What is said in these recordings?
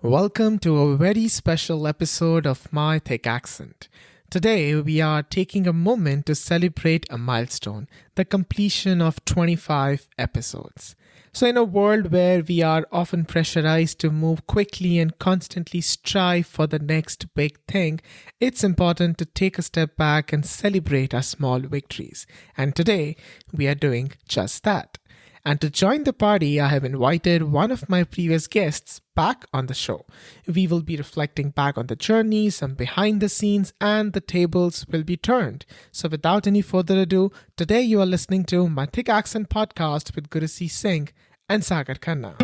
Welcome to a very special episode of My Thick Accent. Today, we are taking a moment to celebrate a milestone, the completion of 25 episodes. So, in a world where we are often pressurized to move quickly and constantly strive for the next big thing, it's important to take a step back and celebrate our small victories. And today, we are doing just that. And to join the party, I have invited one of my previous guests back on the show. We will be reflecting back on the journey, some behind the scenes, and the tables will be turned. So, without any further ado, today you are listening to my Thick Accent podcast with Gurasis Singh and Sagar Khanna.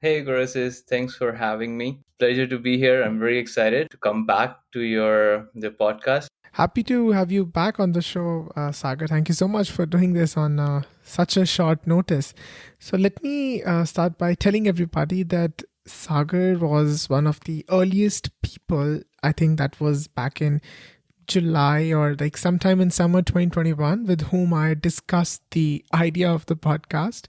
Hey, Gurasis, thanks for having me. Pleasure to be here. I'm very excited to come back to the podcast. Happy to have you back on the show, Sagar. Thank you so much for doing this on such a short notice. So, let me start by telling everybody that Sagar was one of the earliest people, I think that was back in July or like sometime in summer 2021, with whom I discussed the idea of the podcast.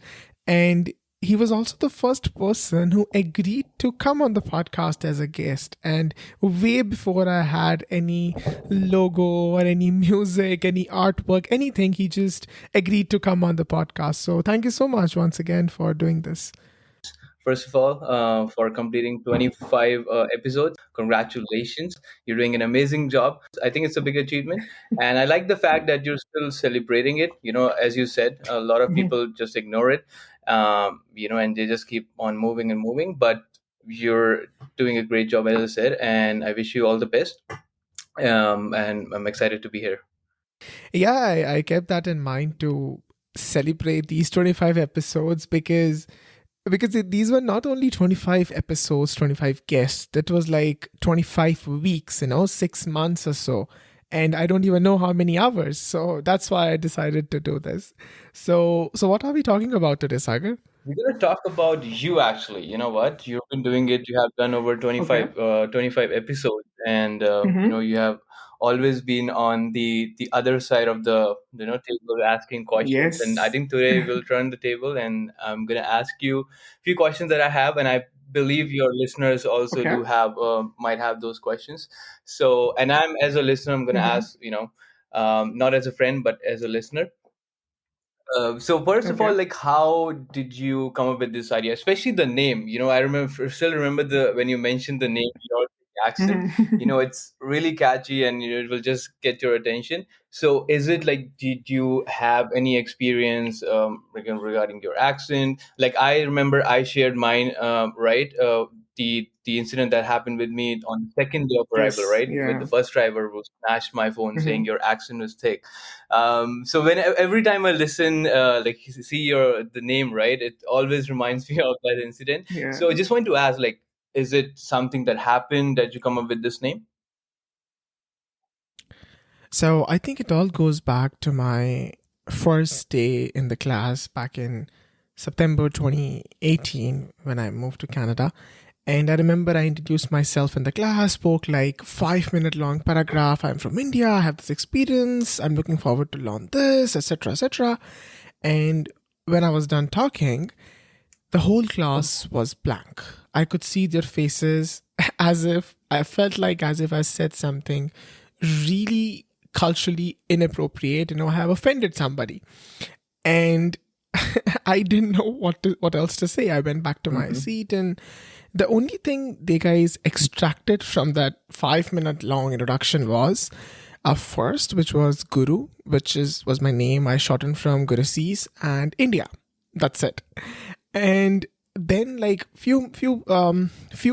And he was also the first person who agreed to come on the podcast as a guest. And way before I had any logo or any music, any artwork, anything, he just agreed to come on the podcast. So thank you so much once again for doing this. First of all, for completing 25 episodes, congratulations. You're doing an amazing job. I think it's a big achievement. And I like the fact that you're still celebrating it. As you said, a lot of people just ignore it, and they just keep on moving and moving. But you're doing a great job, as I said, and I wish you all the best. And I'm excited to be here. Yeah, I kept that in mind to celebrate these 25 episodes because these were not only 25 episodes, 25 guests, that was like 25 weeks, 6 months or so. And I don't even know how many hours. So that's why I decided to do this. So what are we talking about today, Sagar? We're going to talk about you actually. You know what? You've been doing it. You have done over Okay. 25 episodes, and Mm-hmm. you have always been on the other side of the table asking questions. And I Yes. think today we'll turn the table, and I'm going to ask you a few questions that I have, and I believe your listeners also Okay. do have might have those questions. So, and I'm as a listener, I'm going to Mm-hmm. ask not as a friend but as a listener. So first of all, Okay. like, how did you come up with this idea? Especially the name. I still remember the when you mentioned the name, your accent. Mm-hmm. It's really catchy, and it will just get your attention. So, is it like, did you have any experience regarding your accent? Like, I remember I shared mine, right? The incident that happened with me on the second day of arrival, Yes. right, with the Yeah. bus driver who smashed my phone saying Mm-hmm. your accent was thick. So when every time I listen, like see the name, right, it always reminds me of that incident. Yeah. So I just want to ask, like, is it something that happened that you come up with this name? So I think it all goes back to my first day in the class back in September 2018 when I moved to Canada. And I remember I introduced myself in the class, spoke like 5 minute long paragraph. I'm from India, I have this experience, I'm looking forward to learn this, etc. etc. And when I was done talking, the whole class was blank. I could see their faces as if I felt like as if I said something really culturally inappropriate, I have offended somebody. And I didn't know what else to say. I went back to my Hmm. seat, and the only thing they guys extracted from that 5 minute long introduction was a first, which was Guru, which was my name. I shortened from Gurasis and India. That's it. And then like few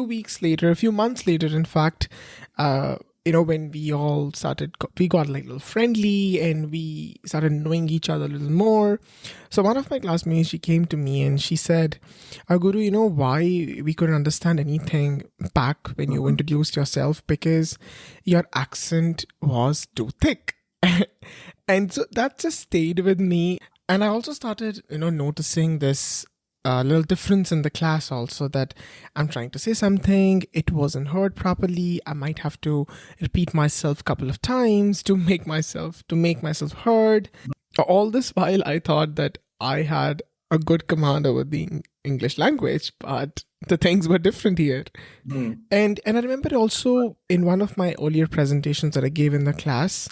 weeks later, a few months later, in fact, uh when we got like a little friendly and we started knowing each other a little more. So one of my classmates, she came to me and she said, Guru, you know why we couldn't understand anything back when you Hmm. introduced yourself? Because your accent was too thick. And so that just stayed with me. And I also started, noticing this a little difference in the class also, that I'm trying to say something, it wasn't heard properly. I might have to repeat myself a couple of times to make myself heard. All this while I thought that I had a good command over the English language, but the things were different here. Hmm. And I remember also in one of my earlier presentations that I gave in the class,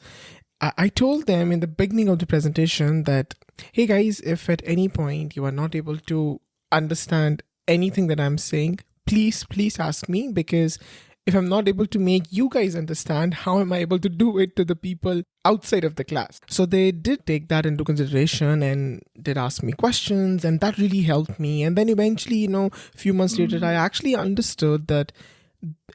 I told them in the beginning of the presentation that, hey guys, if at any point you are not able to understand anything that I'm saying, please ask me, because if I'm not able to make you guys understand, how am I able to do it to the people outside of the class? So they did take that into consideration and did ask me questions, and that really helped me. And then eventually, a few months later, I actually understood that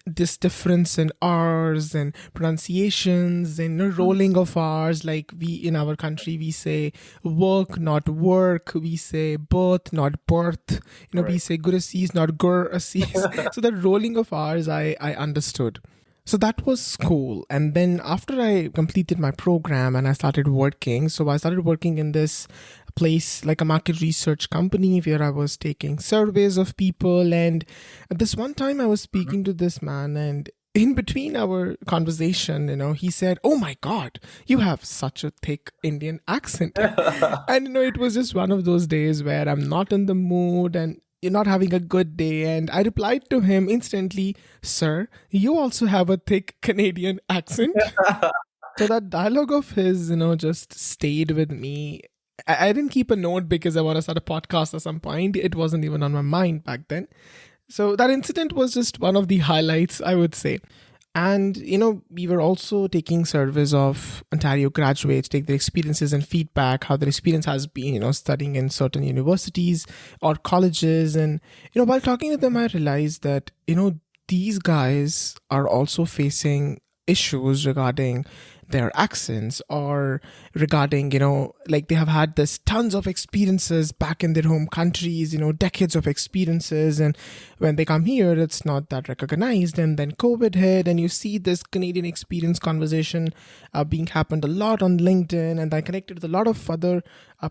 this difference in R's and pronunciations and rolling of R's, like we in our country we say work not work, we say birth not birth, we Right. say Gurasis not Gurasis. So that rolling of R's I understood. So that was cool. And then after I completed my program and I started working, so I started working in this place like a market research company where I was taking surveys of people. And at this one time, I was speaking to this man, and in between our conversation, he said, "Oh my God, you have such a thick Indian accent." And it was just one of those days where I'm not in the mood and you're not having a good day. And I replied to him instantly, "Sir, you also have a thick Canadian accent." So that dialogue of his, just stayed with me. I didn't keep a note because I want to start a podcast at some point. It wasn't even on my mind back then. So that incident was just one of the highlights, I would say. And, we were also taking surveys of Ontario graduates, take their experiences and feedback, how their experience has been, studying in certain universities or colleges. And, while talking to them, I realized that, these guys are also facing issues regarding their accents, or regarding, like they have had this tons of experiences back in their home countries, decades of experiences. And when they come here, it's not that recognized. And then COVID hit, and you see this Canadian experience conversation being happened a lot on LinkedIn. And I connected with a lot of other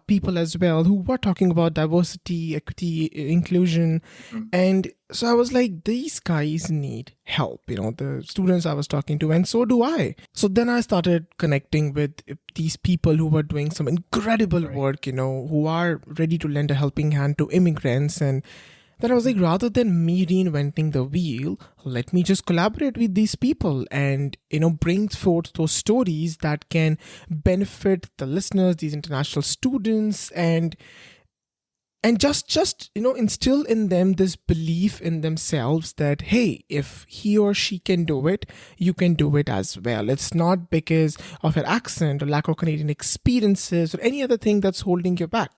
people as well who were talking about diversity, equity, inclusion. Mhm. And so I was like, these guys need help, the students I was talking to, and so do I. So then I started connecting with these people who were doing some incredible Right. work, who are ready to lend a helping hand to immigrants. And then I was like, rather than me reinventing the wheel, let me just collaborate with these people and, bring forth those stories that can benefit the listeners, these international students, and just instill in them this belief in themselves that, hey, if he or she can do it, you can do it as well. It's not because of your accent or lack of Canadian experiences or any other thing that's holding you back.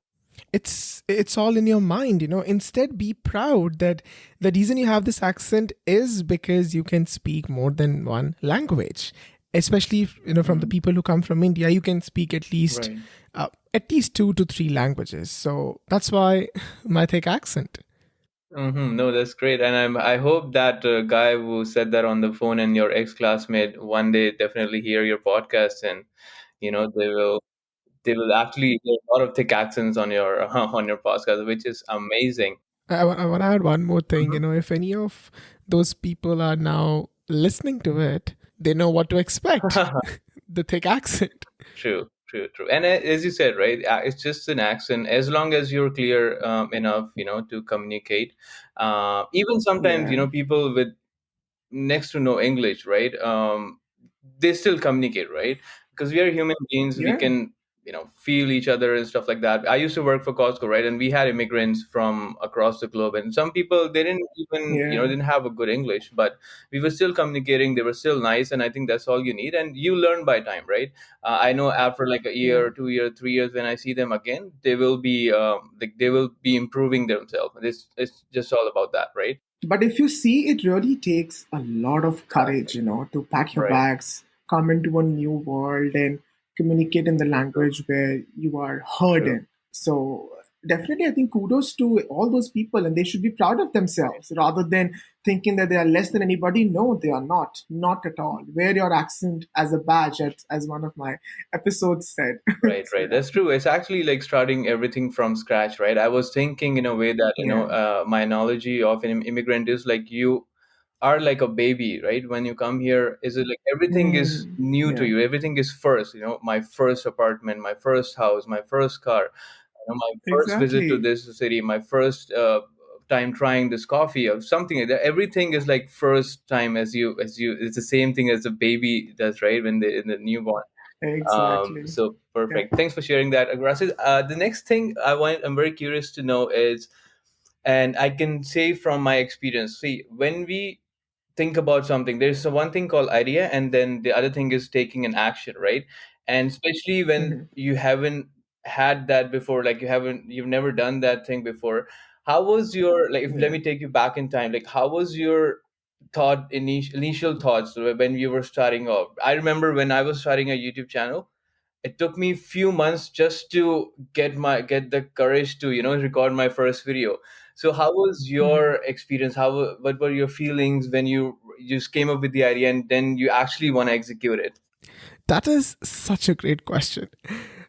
It's all in your mind. Instead, be proud that the reason you have this accent is because you can speak more than one language. Especially from the Mhm. people who come from India, you can speak Right. at least 2 to 3 languages. So that's why my thick accent. No, that's great, and I hope that guy who said that on the phone and your ex classmate one day definitely hear your podcast, and they will actually hear a lot of thick accents on your on your podcast, which is amazing. I want to add one more thing. Mhm. If any of those people are now listening to it, they know what to expect. The thick accent. True, true, true. And as you said, right, it's just an accent. As long as you're clear enough, to communicate. Even sometimes, Yeah. people with next to no English, right? They still communicate, right? Because we are human beings, we Yeah. can, feel each other and stuff like that. I used to work for Costco, right? And we had immigrants from across the globe, and some people they didn't even, Yeah. didn't have a good English, but we were still communicating. They were still nice, and I think that's all you need. And you learn by time, right? I know after like a Yeah. year, 2 year, 3 years, when I see them again, they will be improving themselves. It's just all about that, right? But if you see, it really takes a lot of courage, Exactly. to pack your Right. bags, come into a new world, and communicate in the True. language where you are heard True. in. So, definitely, I think kudos to all those people, and they should be proud of Right. themselves rather than thinking that they are less than anybody. No, they are not. Not at all. Wear your accent as a badge, as one of my episodes said. Right, So right. yeah. That's true. It's actually like starting everything from scratch, right? I was thinking in a way that, Yeah. my analogy of an immigrant is like you are like a baby, right? When you come here, is it like everything is new to Yeah. you? Everything is first, my first apartment, my first house, my first car, my first visit to Exactly. this city, my first time trying this coffee or something like that. Everything is like first time as you. It's the same thing as a baby does, right? When they in the newborn. Exactly. So Yeah. perfect. Thanks for sharing that, Gurasis. The next thing I'm very curious to know is, and I can say from my experience, see, when we think about something, there's a one thing called idea, and then the other thing is taking an action, right? And especially when Mhm. you haven't had that before, like you've never done that thing before. How was your, like, if let Yeah. me take you back in time, like how was your initial thoughts when you were starting off? I remember when I was starting a YouTube channel, it took me few months just to get the courage to record my first video. So how was Mhm. your experience? What were your feelings when you just came up with the idea and then you actually want to execute it? That is such a great question.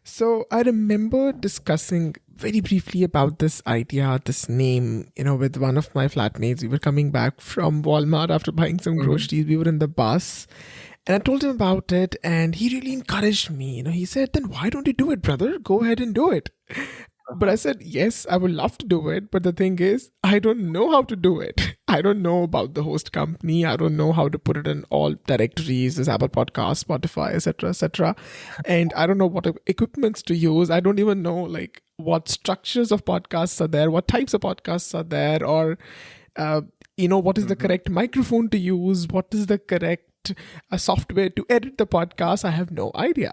So I remember discussing very briefly about this idea, this name, with one of my flatmates. We were coming back from Walmart after buying some Hmm. groceries. We were in the bus and I told him about it and he really encouraged me. He said, then why don't you do it, brother? Go ahead and do it. But I Uh-huh. said, yes, I would love to do it. But the thing is, I don't know how to do it. I don't know about the host company. I don't know how to put it in all directories, this Apple Podcast, Spotify, etc., etc. And I don't know what equipments to use. I don't even know like what structures of podcasts are there, what types of podcasts are there, or uh, what is the Hmm. correct microphone to use, what is the correct software to edit the podcast. I have no idea.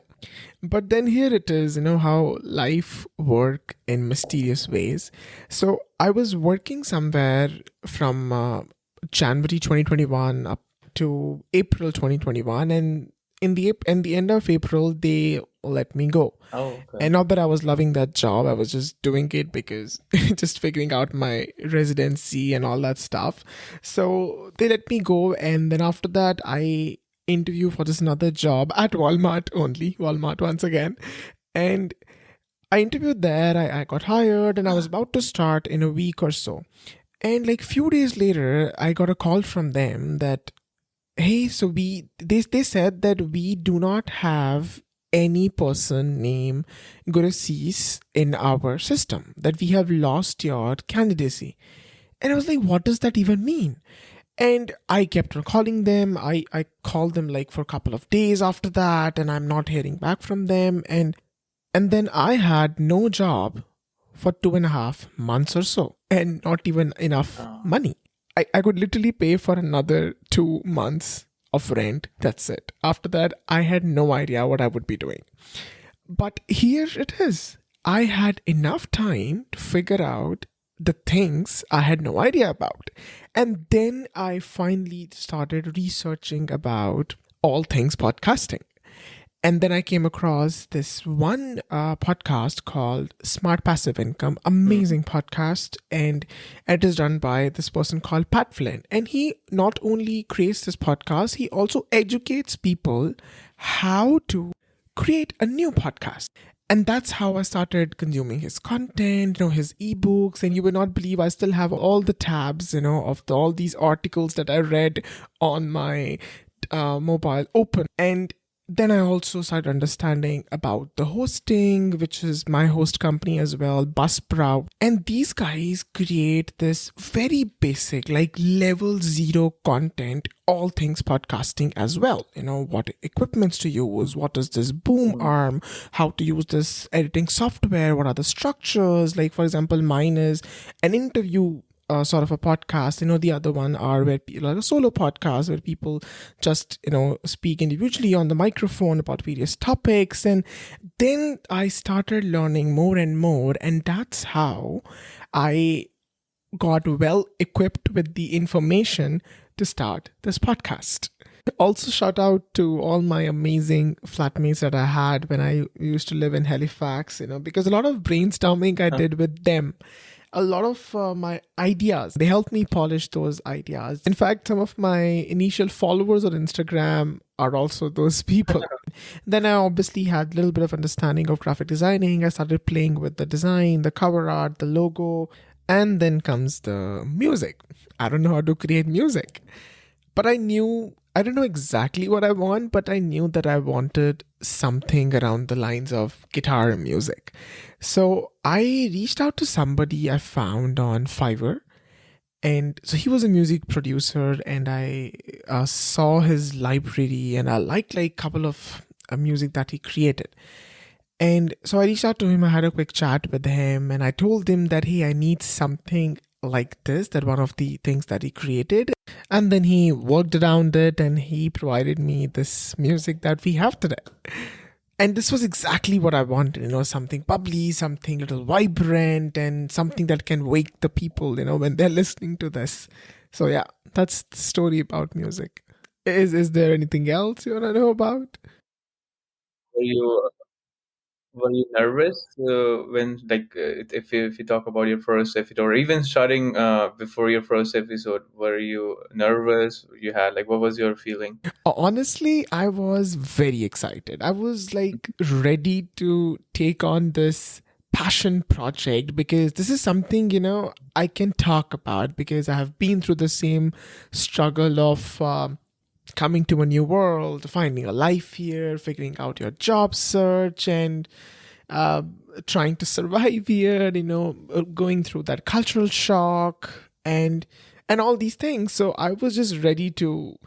But then here it is, how life work in mysterious ways. So I was working somewhere from January 2021 up to April 2021, and in the end of April they let me go. Oh, okay. And not that I was loving that job, I was just doing it because just figuring out my residency and all that stuff. So they let me go, and then after that, I interview for this another job at Walmart only, Walmart once again. And I interviewed there, I got hired, and I was about to start in a week or so. And like few days later, I got a call from them that hey, so they said that we do not have any person named Gurasis in our system, that we have lost your candidacy. And I was like, what does that even mean? And I kept on calling them. I called them like for a couple of days after that, and I'm not hearing back from them. And then I had no job for 2.5 months or so, and not even enough Oh. money. I could literally pay for another 2 months of rent. That's it. After that, I had no idea what I would be doing. But here it is. I had enough time to figure out the things I had no idea about. And then I finally started researching about all things podcasting. And then I came across this one podcast called Smart Passive Income, Mhm. amazing podcast, and it is done by this person called Pat Flynn. And he not only creates this podcast, he also educates people how to create a new podcast. And that's how I started consuming his content, his ebooks. And you would not believe I still have all the tabs, of all these articles that I read on my mobile open. And then I also started understanding about the hosting, which is my host company as well, Buzzsprout. And these guys create this very basic, like level zero content, all things podcasting as well. What equipments to use, what is this boom Mhm. arm, how to use this editing software, what are the structures. Like, for example, mine is an interview sort of a podcast. The other one are where like a solo podcast where people just speak individually on the microphone about various topics. And then I started learning more and more, and that's how I got well equipped with the information to start this podcast. Also, shout out to all my amazing flatmates that I had when I used to live in Halifax, because a lot of brainstorming I did with them. a lot of my ideas. They helped me polish those ideas. In fact, some of my initial followers on Instagram are also those people. Then I obviously had a little bit of understanding of graphic designing. I started playing with the design, the cover art, the logo, and then comes the music. I don't know how to create music, but I don't know exactly what I want, but I knew that I wanted something around the lines of guitar music. So I reached out to somebody I found on Fiverr, and so he was a music producer, and I saw his library, and I liked like a couple of music that he created. And so I reached out to him. I had a quick chat with him, and I told him that, hey, I need something like this, that one of the things that he created. And then he worked around it and he provided me this music that we have today. And this was exactly what I wanted, something bubbly, something little vibrant, and something that can wake the people, when they're listening to this. So yeah, that's the story about music. Is there anything else you wanna know about? Were you were you nervous when, like, if you talk about your first episode, or even starting before your first episode, were you nervous? You had, like, what was your feeling? Honestly, I was very excited. I was like ready to take on this passion project because this is something, I can talk about because I have been through the same struggle of coming to a new world, finding a life here, figuring out your job search, and uh, trying to survive here, going through that cultural shock and all these things. So I was just ready to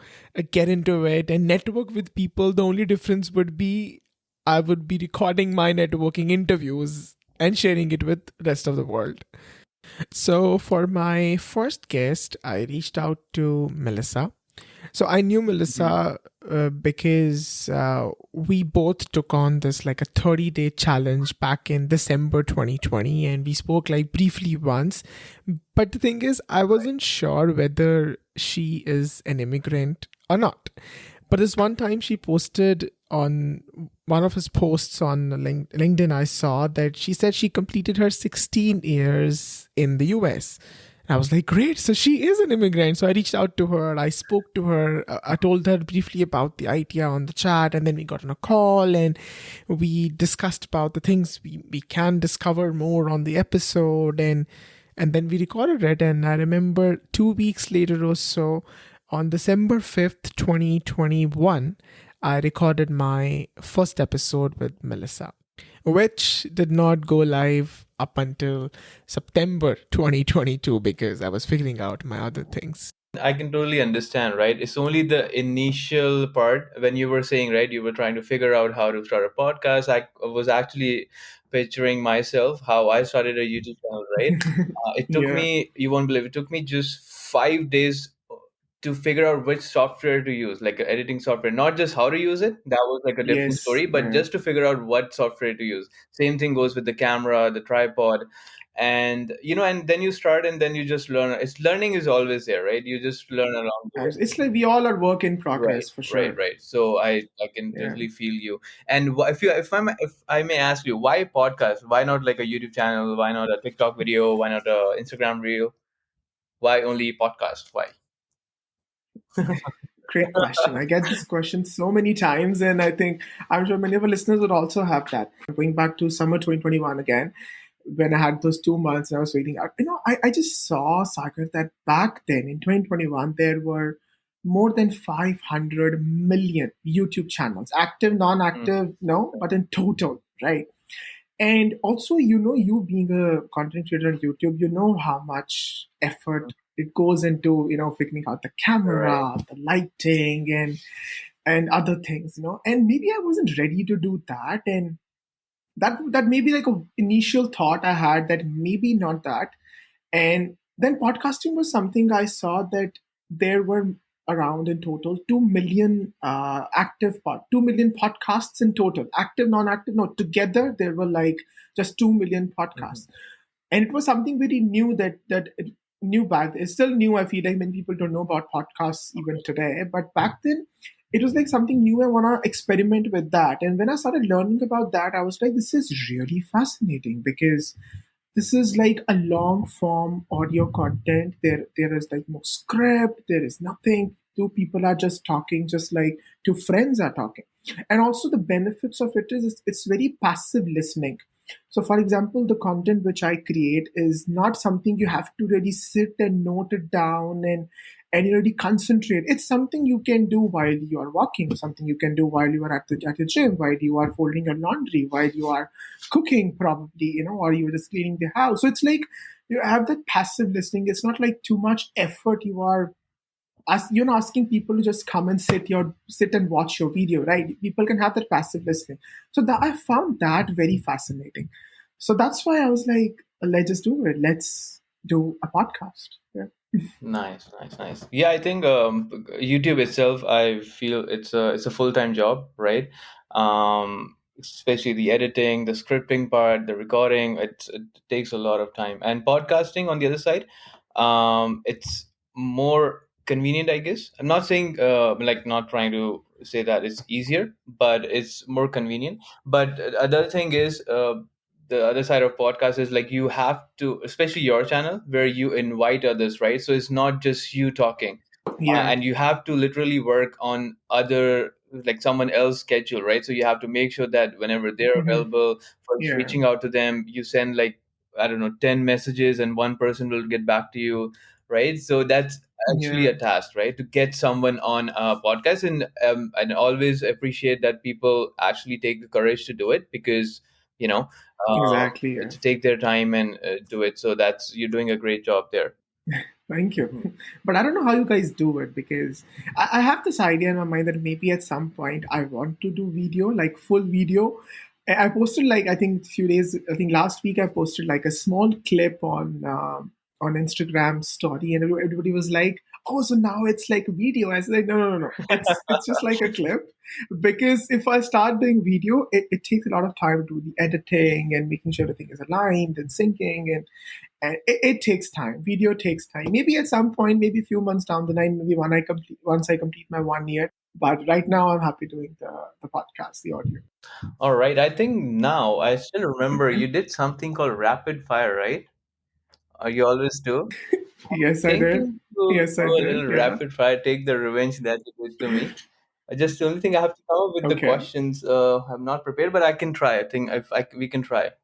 get into it and network with people. The only difference would be I would be recording my networking interviews and sharing it with the rest of the world. So for my first guest, I reached out to Melissa. So I knew Melissa because we both took on this like a 30-day challenge back in December 2020, and we spoke like briefly once. But the thing is, I wasn't sure whether she is an immigrant or not. But this one time she posted on one of his posts on LinkedIn, I saw that she said she completed her 16 years in the US. I was like, great. So she is an immigrant. So I reached out to her. I spoke to her. I told her briefly about the idea on the chat. And then we got on a call and we discussed about the things we can discover more on the episode. And then we recorded it. And I remember 2 weeks later or so, on December 5th, 2021, I recorded my first episode with Melissa, which did not go live up until September 2022 because I was figuring out my other things. I can totally understand, right? It's only the initial part when you were saying, right, you were trying to figure out how to start a podcast. I was actually picturing myself how I started a YouTube channel, right? It took Yeah. me, you won't believe, it took me just 5 days to figure out which software to use, like a editing software, not just how to use it. That was like a different Yes. story, but Yeah. just to figure out what software to use. Same thing goes with the camera, the tripod, and and then you start, and then you just learn. It's learning is always there, right? You just learn along the way. It's like we all are work in Right, progress for right, sure. right. So I can Yeah. totally feel you. And if I may ask you, why podcast? Why not like a YouTube channel? Why not a TikTok video? Why not a Instagram reel? Why only podcast? Why? Great question. I get this question so many times, and I think I'm sure many of our listeners would also have that. Going back to summer 2021 again, when I had those 2 months and I was waiting out, I just saw, Sagar, that back then in 2021, there were more than 500 million YouTube channels, active, non Mhm. active, no, but in total, right? And also, you being a content creator on YouTube, you know how much effort it goes into, figuring out the Right. camera, the lighting, and other things, And maybe I wasn't ready to do that, and that may be like a initial thought I had that maybe not that. And then podcasting was something I saw that there were around in total 2 million 2 million podcasts in total, active, non-active, no, together there were like just 2 million Mhm. podcasts. And it was something very new that it new back. It's still new. I feel like many people don't know about podcasts even today, but back then it was like something new. I want to experiment with that. And when I started learning about that, I was like, this is really fascinating because this is like a long form audio content. There is like no script, there is nothing. Two people are just talking, just like two friends are talking. And also the benefits of it is it's very passive listening. So for example, the content which I create is not something you have to really sit and note it down and you really concentrate. It's something you can do while you are walking, something you can do while you are at the gym, while you are folding your laundry, while you are cooking, probably, or you're just cleaning the house. So it's like you have that passive listening. It's not like too much effort. You're not asking people to just come and sit and watch your video, right? People can have that passive listening. So that I found that very fascinating. So that's why I was like, let's just do it. Let's do a podcast. Yeah. Nice, nice, nice. Yeah, I think YouTube itself, I feel it's a full time job, right? Especially the editing, the scripting part, the recording. It takes a lot of time. And podcasting, on the other side, it's more convenient, I guess. I'm not saying like not trying to say that it's easier, but it's more convenient. But other thing is the other side of podcast is like you have to, especially your channel where you invite others, right? So it's not just you talking, Yeah. and you have to literally work on other, like someone else schedule, right? So you have to make sure that whenever they're Hmm. available for Yeah. reaching out to them, you send like, I don't know, 10 messages and one person will get back to you, right? So that's actually Yeah. a task, right, to get someone on a podcast. And always appreciate that people actually take the courage to do it, because you know Exactly. Yeah. to take their time and do it. So that's, you're doing a great job there. Thank you. Mhm. But I don't know how you guys do it because I have this idea in my mind that maybe at some point I want to do video, like full video. I posted like I think a few days. I think last week I posted like a small clip on Instagram story, and everybody was like, "Oh, so now it's like a video." I was like, "No, no, no, no. It's just like a clip." Because if I start doing video, it takes a lot of time to do the editing and making sure everything is aligned and syncing and it takes time. Video takes time. Maybe at some point, maybe a few months down the line, maybe once I complete my 1 year. But right now, I'm happy doing the podcast, the audio. All right, I think now I still remember you did something called rapid fire, right? You always do. Yes, I did. Thinking to Yes, I do a did. little Yeah. rapid fire, take the revenge that you did to me. Just the only thing, I have to come up with the Okay. questions. I'm not prepared, but I can try. I think if we can try. Okay.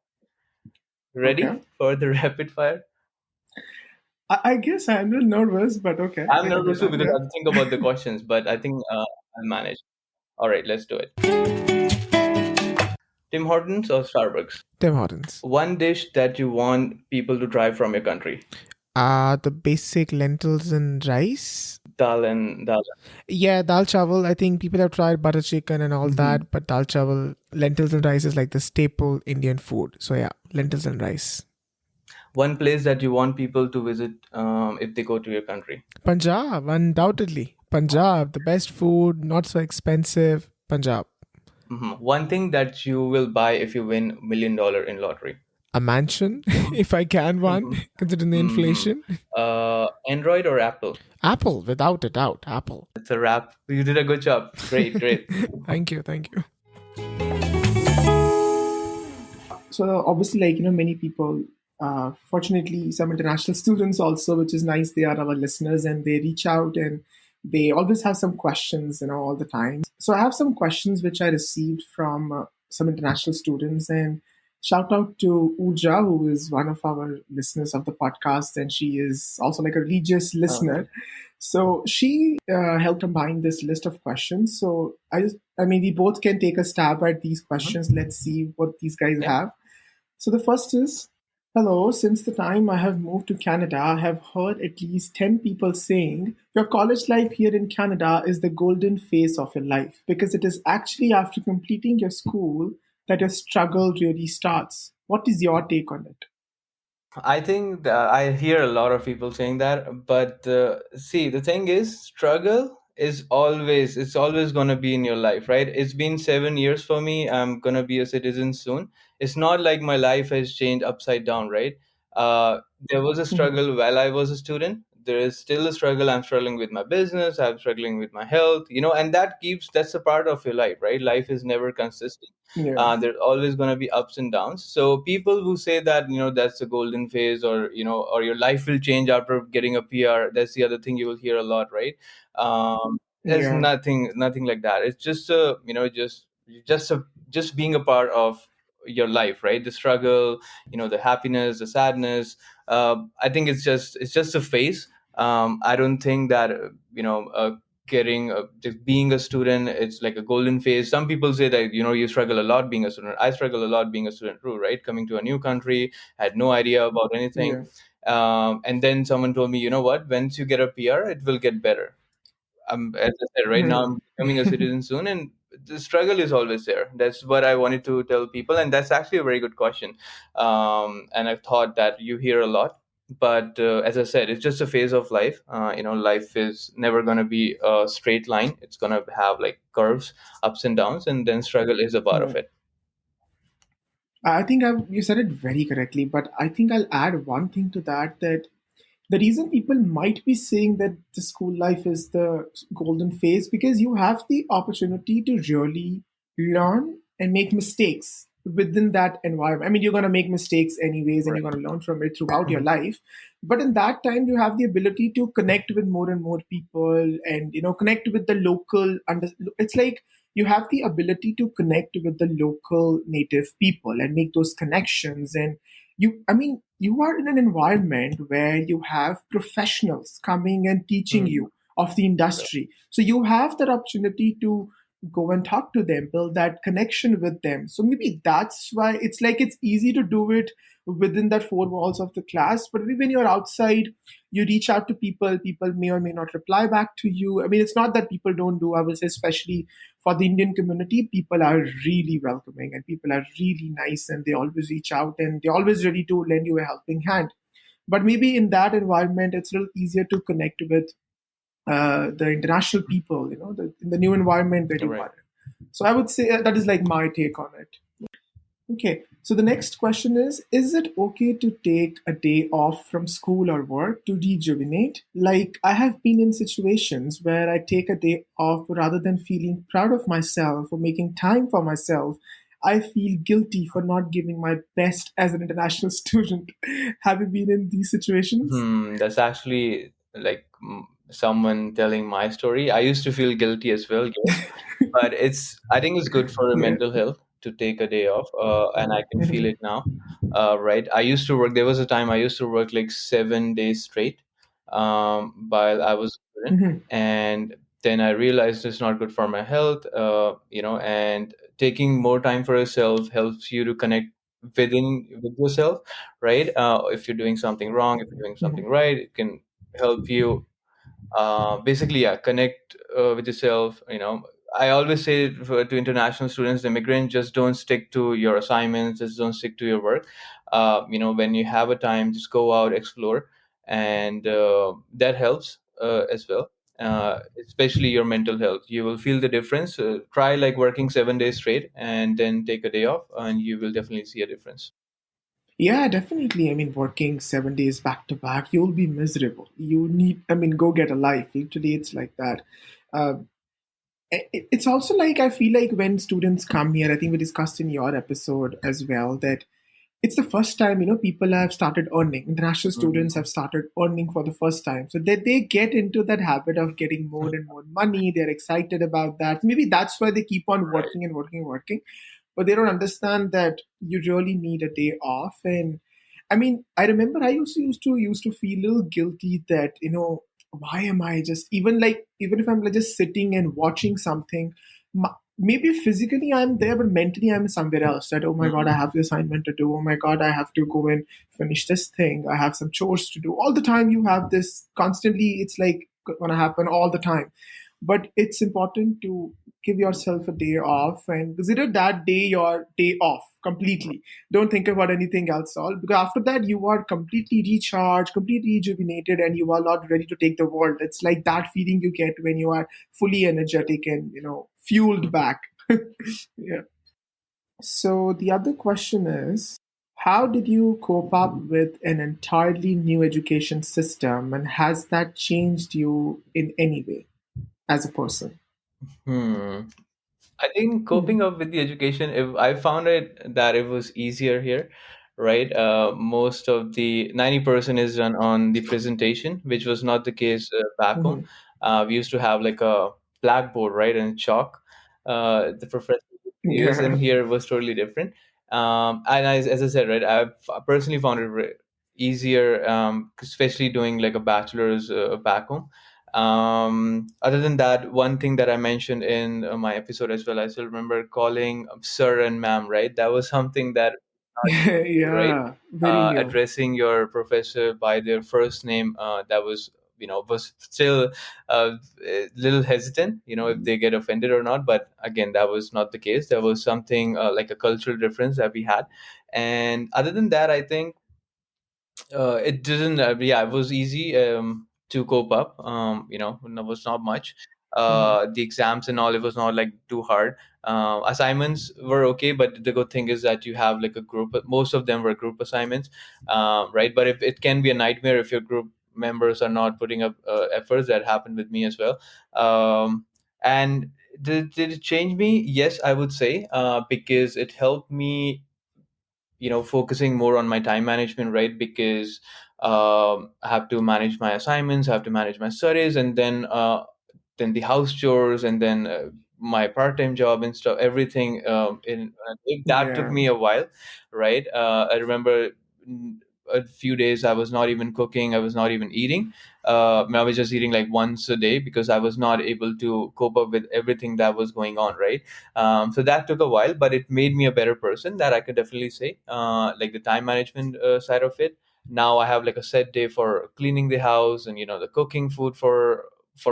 Ready for the rapid fire? I guess I'm a little nervous, but okay, I'm I can do nervous too that. because I Yeah. have to think about the questions, but I think I'll manage. All right, let's do it. Tim Hortons or Starbucks? Tim Hortons. One dish that you want people to try from your country. The basic lentils and rice. Dal and dal. Yeah, dal chawal. I think people have tried butter chicken and all Mhm. that, but dal chawal, lentils and rice is like the staple Indian food. So yeah, lentils and rice. One place that you want people to visit if they go to your country. Punjab, undoubtedly. Punjab, the best food, not so expensive. Punjab. One thing that you will buy if you win $1 million in lottery. A mansion, if I can one, Mhm. considering the Mhm. inflation. Android or Apple? Apple, without a doubt, Apple. It's a wrap. You did a good job. Great, great. Thank you, thank you. So obviously, like many people, fortunately, some international students also, which is nice. They are our listeners, and they reach out and they always have some questions, all the time. So I have some questions which I received from some international students, and shout out to Uja, who is one of our listeners of the podcast, and she is also like a religious Okay. listener. So she helped combine this list of questions. So I mean, we both can take a stab at these Mhm. questions. Let's see what these guys Yeah. have. So the first is, hello, since the time I have moved to Canada, I have heard at least 10 people saying your college life here in Canada is the golden phase of your life because it is actually after completing your school that your struggle really starts. What is your take on it? I think that I hear a lot of people saying that, but see, the thing is, struggle is always, it's always gonna be in your life, right? It's been 7 years for me. I'm gonna be a citizen soon. It's not like my life has changed upside down, right? There was a Mhm. struggle while I was a student. there is still a struggle. I'm struggling with my business, I'm struggling with my health, and that's a part of your life, right? Life is never consistent. Yeah. There's always going to be ups and downs. So people who say that, that's the golden phase, or or your life will change after getting a PR, that's the other thing you will hear a lot, right? There's Yeah. nothing like that. It's just a just being a part of your life, right? The struggle, the happiness, the sadness. I think it's just a phase. I don't think that getting just being a student, it's like a golden phase. Some people say that you struggle a lot being a student. I struggle a lot being a student too, right? Coming to a new country, had no idea about anything. Yeah. And then someone told me, you know what, once you get a PR, it will get better. As I said, right now Hmm. I'm becoming a citizen soon, and the struggle is always there. That's what I wanted to tell people, and that's actually a very good question. And I've thought that you hear a lot, but as I said, it's just a phase of life. Life is never going to be a straight line. It's going to have like curves, ups and downs, and then struggle is a part of Yeah. it. I think you said it very correctly, but I think I'll add one thing to that, that the reason people might be saying that the school life is the golden phase, because you have the opportunity to really learn and make mistakes within that environment. I mean, you're going to make mistakes anyways, and you're Right. going to learn from it throughout your life. But in that time, you have the ability to connect with more and more people, and connect with the local. It's like you have the ability to connect with the local native people and make those connections. And you are in an environment where you have professionals coming and teaching Mhm. you of the industry, so you have that opportunity to go and talk to them, build that connection with them. So maybe that's why it's like it's easy to do it within that four walls of the class, but maybe when you're outside, you reach out to people may or may not reply back to you. I mean, it's not that people don't do, I would say, especially for the Indian community, people are really welcoming and people are really nice, and they always reach out and they're always ready to lend you a helping hand. But maybe in that environment, it's a little easier to connect with the international people, in the new environment that you Right. are in. So I would say that is like my take on it. Okay, so the next question is it okay to take a day off from school or work to rejuvenate? Like, I have been in situations where I take a day off rather than feeling proud of myself or making time for myself. I feel guilty for not giving my best as an international student. Have you been in these situations? That's actually like someone telling my story. I used to feel guilty as well, yes, but I think it's good for your Yeah. mental health to take a day off, and I can feel Mhm. it now. Right, I used to work. There was a time I used to work like 7 days straight, while I was a student, Mhm. and then I realized it's not good for my health. And taking more time for yourself helps you to connect with yourself, right? If you're doing something wrong, if you're doing something Mhm. right, it can help you basically, yeah, connect with yourself. I always say to international students, immigrant, just don't stick to your assignments, just don't stick to your work. When you have a time, just go out, explore, and that helps as well. Especially your mental health, you will feel the difference. Try like working 7 days straight and then take a day off, and you will definitely see a difference. Yeah, definitely. I mean, working 7 days back to back, you'll be miserable. You need, I mean, go get a life. Literally, it's like that. Uh, it's also like, I feel like when students come here, I think we discussed in your episode as well that it's the first time, people have started earning. International students Mhm. have started earning for the first time. So that they get into that habit of getting more and more money. They're excited about that. Maybe that's why they keep on Right. working and working and working, but they don't understand that you really need a day off. And I mean, I remember I used to feel a little guilty that, why am I just, even if I'm like just sitting and watching something, maybe physically I'm there, but mentally I'm somewhere else. That, oh my god, I Mhm. have the assignment to do. Oh my god, I have to go and finish this thing. I have some chores to do. All the time you have this constantly. It's like gonna happen all the time. But it's important to give yourself a day off and consider that day your day off completely. Don't think about anything else all, because after that you are completely recharged, completely rejuvenated, and you are not ready to take the world. It's like that feeling you get when you are fully energetic and fueled Mhm. back. Yeah. So the other question is, How did you cope up with an entirely new education system, and has that changed you in any way as a person? Hmm. I think Hmm. coping up with the education, if I found it that it was easier here, right? Most of the 90% is done on the presentation, which was not the case back home. Hmm. We used to have like a blackboard, right, and chalk. The professor would use, and Yeah. here it was totally different. And as I said, right, I've personally found it easier, especially doing like a bachelor's back home. Other than that, one thing that I mentioned in my episode as well, I still remember calling sir and ma'am, right? That was something that not used to do, right? Yeah. Very new. Addressing your professor by their first name, that was, was still a little hesitant, if they get offended or not. But again, that was not the case. There was something like a cultural difference that we had. And other than that, I think it didn't. Yeah, it was easy to cope up. It was not much. Hmm. The exams and all, it was not like too hard. Assignments were okay, but the good thing is that you have like a group. Most of them were group assignments, right? But if it can be a nightmare if your group members are not putting up efforts. That happened with me as well. And did it change me? Yes, I would say, because it helped me, focusing more on my time management, right? Because I have to manage my assignments, I have to manage my studies, and then the house chores, and then my part-time job and stuff, everything. That took Yeah. me a while, right? I remember, a few days I was not even cooking, I was not even eating. I was just eating like once a day because I was not able to cope up with everything that was going on, right? So that took a while, but it made me a better person, that I could definitely say. Like the time management side of it, now I have like a set day for cleaning the house, and the cooking food for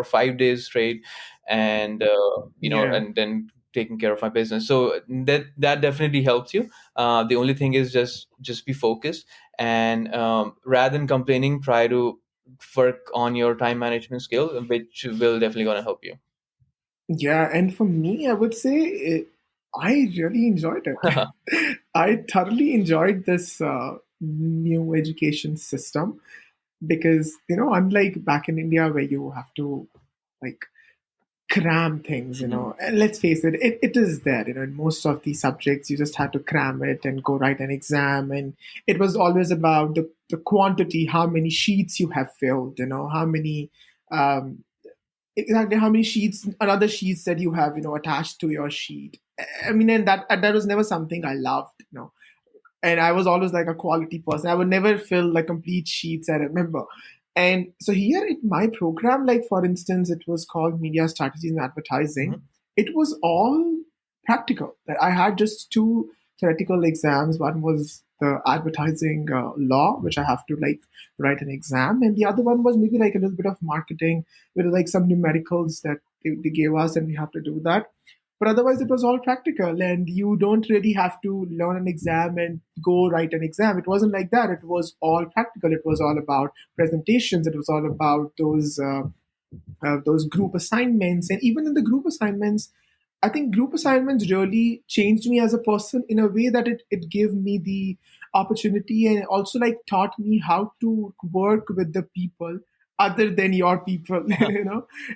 5 days straight, and Yeah. and then taking care of my business. So that definitely helps you. The only thing is just be focused, and rather than complaining, try to work on your time management skill, which will definitely going to help you. Yeah. And for me, I would say I really enjoyed it. I thoroughly enjoyed this new education system because, unlike back in India where you have to like cram things, Mhm. and let's face it, it is there, in most of these subjects, you just had to cram it and go write an exam. And it was always about the quantity, how many sheets you have filled, how many, um, exactly how many sheets, another sheets that you have, attached to your sheet. I mean, and that was never something I loved, and I was always like a quality person. I would never fill like complete sheets, I remember. And so here in my program, like for instance, it was called Media Strategies and Advertising. Mhm. It was all practical. I had just two theoretical exams. One was the advertising law, which I have to like write an exam, and the other one was maybe like a little bit of marketing with like some numericals that they gave us, and we have to do that. But otherwise, it was all practical, and you don't really have to learn an exam and go write an exam. It wasn't like that. It was all practical. It was all about presentations. It was all about those group assignments. And even in the group assignments, I think group assignments really changed me as a person in a way that it gave me the opportunity and also like taught me how to work with the people other than your people,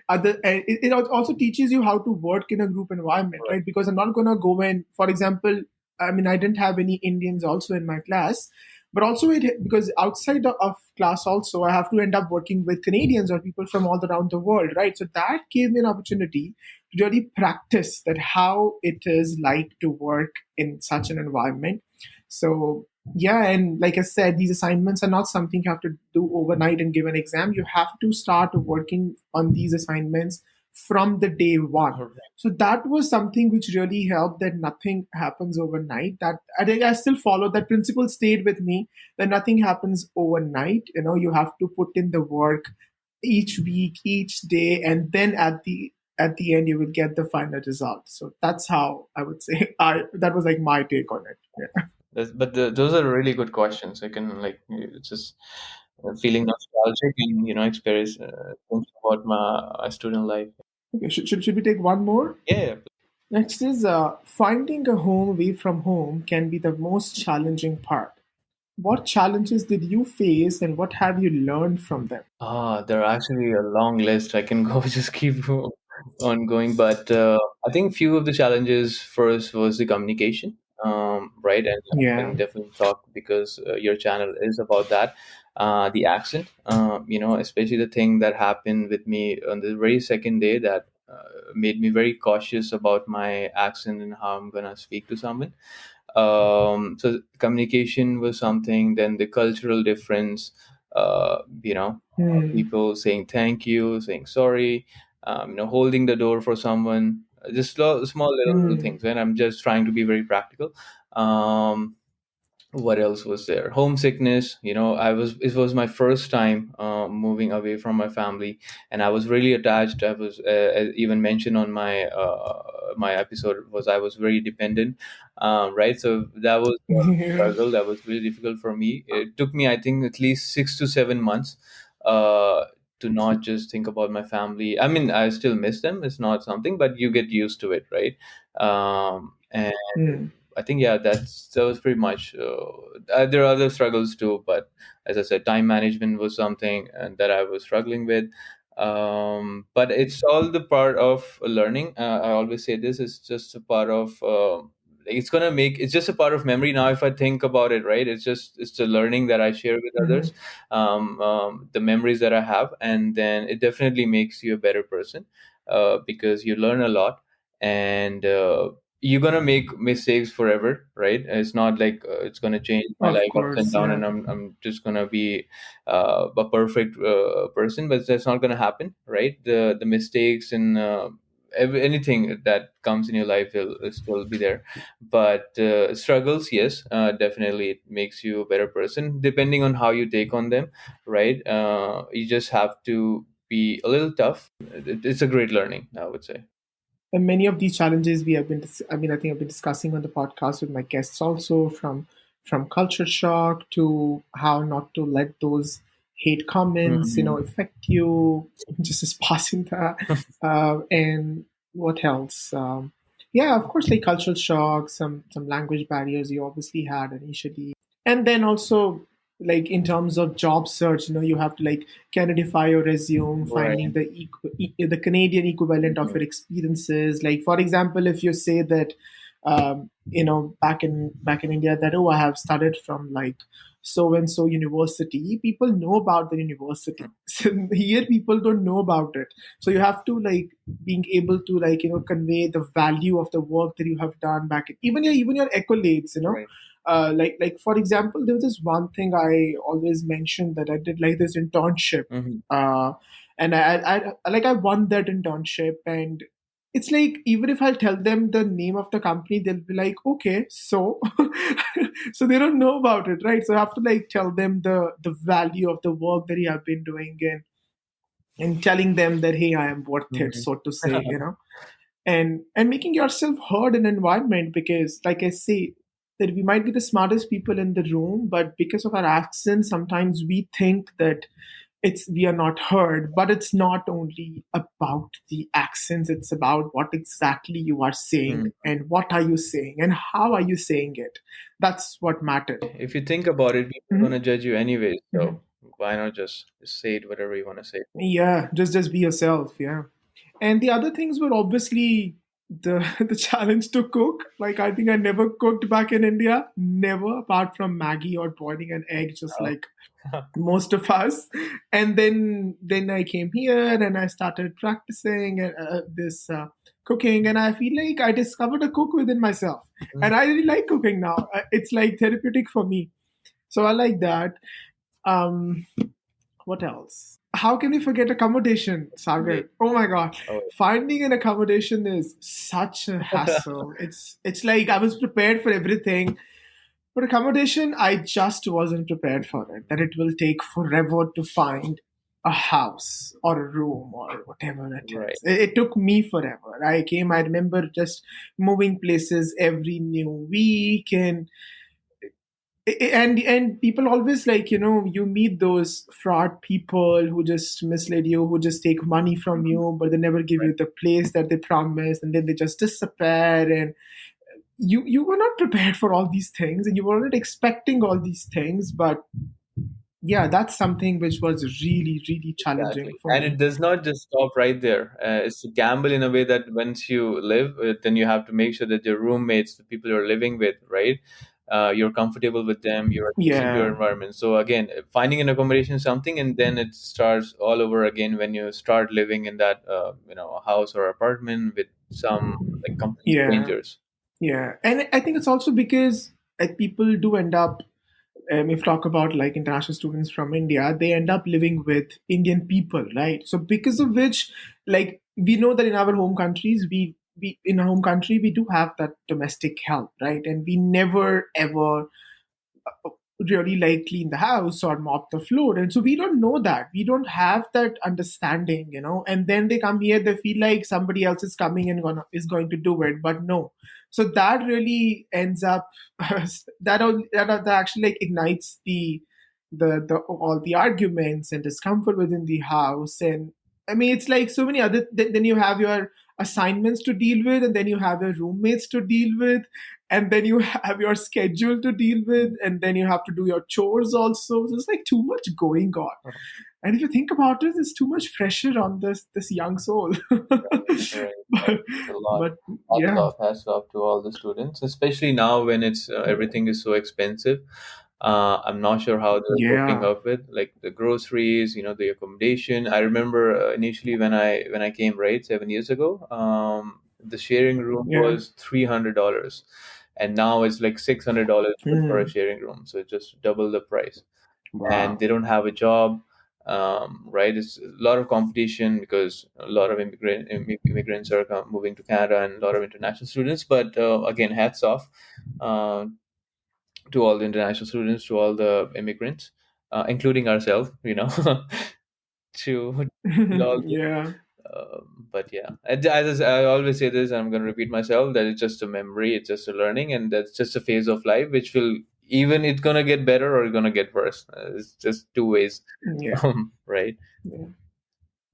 other, and it also teaches you how to work in a group environment, Right. right? Because I'm not going to go in, for example, I mean, I didn't have any Indians also in my class, but also because outside of class also I have to end up working with Canadians or people from all around the world, right? So that gave me an opportunity to really practice that how it is like to work in such an environment. So yeah, and like I said, these assignments are not something you have to do overnight and give an exam. You have to start working on these assignments from the day one. All right. So that was something which really helped, that nothing happens overnight. That I think I still follow that principle, stayed with me, that nothing happens overnight. You have to put in the work each week, each day, and then at the end you will get the final result. So that's how I would say I that was like my take on it. Yeah. But those are really good questions. I can like, it's just feeling nostalgic, and experience, thinking about my student life. Okay, should we take one more? Yeah. Next is finding a home away from home can be the most challenging part. what challenges did you face and what have you learned from them? There are actually a long list. I can go just keep on going, but I think few of the challenges first was the communication, right? And I Yeah. can definitely talk because your channel is about that. The accent, especially the thing that happened with me on the very second day that made me very cautious about my accent and how I'm gonna speak to someone. So communication was something. Then the cultural difference, Hmm. people saying thank you, saying sorry, holding the door for someone, just small little Hmm. things. And I'm just trying to be very practical. um, what else was there? Homesickness. It was my first time moving away from my family, and I was really attached. I was even mentioned on my episode was I was very dependent, right? So that was a Yeah. struggle. That was really difficult for me. It took me, I think, at least 6 to 7 months uh, to not just think about my family. I mean, I still miss them. It's not something, but you get used to it, right? And Hmm. I think, yeah, that was pretty much. There are other struggles too, but as I said, time management was something and that I was struggling with. But it's all the part of learning. I always say this is just a part of. It's just a part of memory now. If I think about it, right, it's the learning that I share with Hmm. others, the memories that I have, and then it definitely makes you a better person because you learn a lot. And you're gonna make mistakes forever, right? It's not like it's gonna change my Of life ups and course, down, yeah. and I'm just gonna be a perfect person. But that's not gonna happen, right? The mistakes and anything that comes in your life will still be there. But struggles, yes, definitely it makes you a better person depending on how you take on them, right? You just have to be a little tough. It's a great learning, I would say. And many of these challenges we have been, I mean, I think I've been discussing on the podcast with my guests also, from culture shock to how not to let those hate comments, Mhm. affect you. Just as passing that, and what else? Yeah, of course, like cultural shock, some language barriers you obviously had initially, and then also like in terms of job search, you have to like canadify your resume, Right. finding the the Canadian equivalent of Mhm. your experiences. Like for example, if you say that back in India, that I have studied from like so and so university, people know about the university. So here people don't know about it, so you have to like being able to like convey the value of the work that you have done back in, even your accolades. Right. Like for example, there was this one thing I always mentioned, that I did like this internship, Mhm. uh, and I won that internship, and it's like even if I tell them the name of the company, they'll be like, okay, so so they don't know about it, right? So I have to like tell them the value of the work that you have been doing, and telling them that hey, I am worth it, Mhm. so to say, and making yourself heard in an environment, because like I say, that we might be the smartest people in the room, but because of our accent sometimes we think that it's we are not heard. But it's not only about the accents, it's about what exactly you are saying, Mhm. and what are you saying, and how are you saying it. That's what matters. If you think about it, people are Mhm. gonna judge you anyway. Mhm. So why not just say it whatever you want to say? Yeah, just be yourself. Yeah. And the other things were obviously the the challenge to cook. Like I think I never cooked back in India, never, apart from Maggie or boiling an egg, just Oh. like most of us. And then I came here and I started practicing this cooking, and I feel like I discovered a cook within myself, Mhm. and I really like cooking now. It's like therapeutic for me, so I like that. Um, what else? How can we forget accommodation, Indeed. Sagar? Oh my god. Oh, Finding an accommodation is such a hassle. It's like I was prepared for everything, but accommodation I just wasn't prepared for it. That it will take forever to find a house or a room or whatever it right. is. It took me forever. I remember just moving places every new week, and people always like you meet those fraud people who just misled you, who just take money from Mhm. you, but they never give Right. you the place that they promised, and then they just disappear. And you were not prepared for all these things, and you were not expecting all these things. But yeah, that's something which was really really challenging Exactly. for And it me. does not just stop right there. It's a gamble in a way that once you live, then you have to make sure that your roommates, the people you're living with, right? You're comfortable with them, you're adjusting to your Yeah, environment. So again, finding an accommodation is something, and then it starts all over again when you start living in that, a house or apartment with some like complete yeah, strangers. yeah. And I think it's also because people do end up, if you talk about like international students from India, they end up living with Indian people, right? So because of which, like we know that in our home countries, we in our home country we do have that domestic help, right? And we never ever really like clean the house or mop the floor, and so we don't know that, we don't have that understanding, and then they come here, they feel like somebody else is coming and is going to do it, but no. So that really ends up that actually like ignites the all the arguments and discomfort within the house. And I mean, it's like so many other, then you have your assignments to deal with, and then you have your roommates to deal with, and then you have your schedule to deal with, and then you have to do your chores also. So it's like too much going on. And if you think about it, there's too much pressure on this young soul. Right. but, It's a lot. but Hats yeah, off, hats off to all the students, especially now when it's everything is so expensive. I'm not sure how they're coping yeah, up with like the groceries, the accommodation. I remember initially when I came, right, 7 years ago, the sharing room yeah. was $300, and now it's like $600 just for a Hmm. sharing room. So it's just double the price, and Wow. they don't have a job. Right, it's a lot of competition because a lot of immigrants are moving to Canada, and a lot of international students. But again, hats off uh, to all the international students, to all the immigrants, including ourselves, to all this. Yeah. But yeah, as I always say this, I'm going to repeat myself, that it's just a memory, it's just a learning, and that's just a phase of life which will, even it's going to get better or it's going to get worse. It's just two ways. Yeah. Right. Yeah.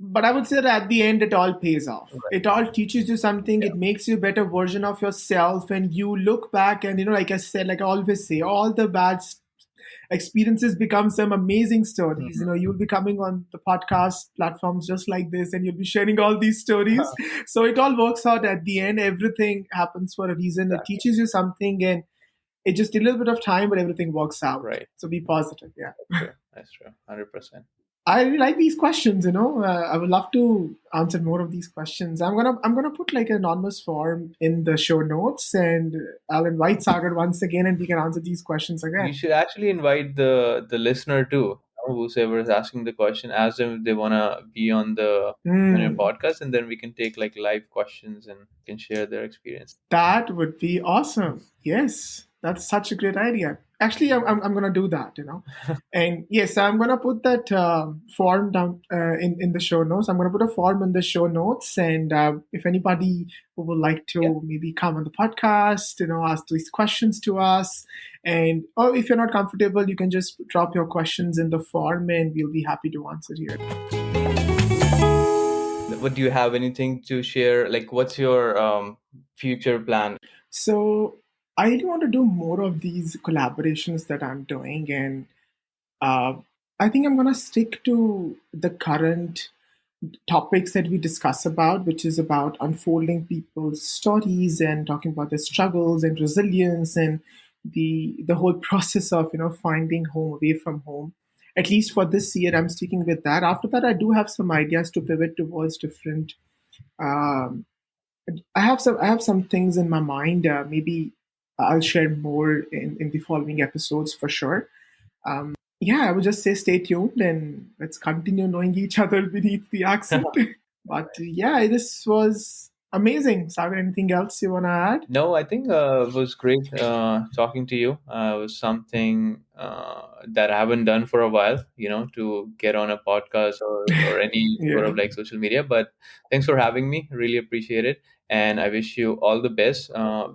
But I would say that at the end, it all pays off. Right. It all teaches you something. Yeah. It makes you a better version of yourself. And you look back, and, like I said, like I always say, all the bad experiences become some amazing stories. Mhm. You'll be coming on the podcast platforms just like this, and you'll be sharing all these stories. So it all works out at the end. Everything happens for a reason. It Exactly. teaches you something, and it just a little bit of time, but everything works out. Right. So be positive. Yeah. That's true. That's true. 100%. I really like these questions. I would love to answer more of these questions. I'm gonna put like an anonymous form in the show notes, and I'll invite Sagar once again, and we can answer these questions You again. should actually invite the listener too. Whoever is asking the question, ask them if they wanna be on your Hmm. podcast, and then we can take like live questions and can share their experience. That would be awesome. Yes, that's such a great idea. Actually, I'm going to do that. And yes, I'm going to put that form down in the show notes. I'm going to put a form in the show notes. And if anybody who would like Yeah. to maybe come on the podcast, ask these questions to us. And or if you're not comfortable, you can just drop your questions in the form, and we'll be happy to answer here. What do you have anything to share? Like, what's your future plan? So I really want to do more of these collaborations that I'm doing, and uh, I think I'm gonna stick to the current topics that we discuss about, which is about unfolding people's stories and talking about their struggles and resilience and the whole process of finding home away from home. At least for this year, I'm sticking with that. After that, I do have some ideas to pivot towards different. Um, I have some things in my mind. Maybe I'll share more in the following episodes for sure. Yeah, I would just say stay tuned, and let's continue knowing each other beneath the accent. But yeah, this was amazing. Sagar, anything else you want to add? No, I think it was great talking to you. It was something that I haven't done for a while, to get on a podcast or any sort Yeah, of like social media. But thanks for having me. Really appreciate it. And I wish you all the best. I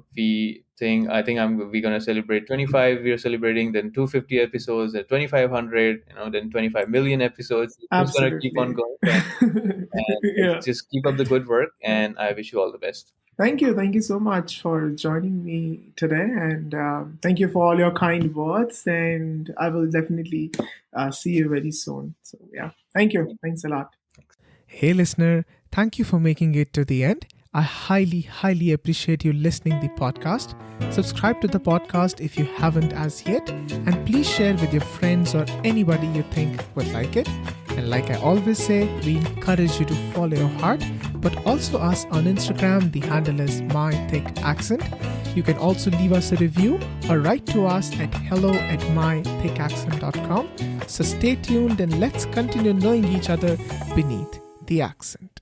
think we're gonna celebrate 25. We're celebrating then 250 episodes, then 2,500, then 25 million episodes. It's just gonna keep on absolutely. going. And Yeah, just keep up the good work. And I wish you all the best. Thank you. Thank you so much for joining me today. And thank you for all your kind words. And I will definitely see you very soon. So, yeah, thank you. Thanks a lot. Hey listener, thank you for making it to the end. I highly appreciate you listening the podcast. Subscribe to the podcast if you haven't as yet, and please share with your friends or anybody you think would like it. And like I always say, we encourage you to follow your heart, but also us on Instagram. The handle is mythicaccent. You can also leave us a review or write to us at hello@mythicaccent.com. So stay tuned and let's continue knowing each other beneath the accent.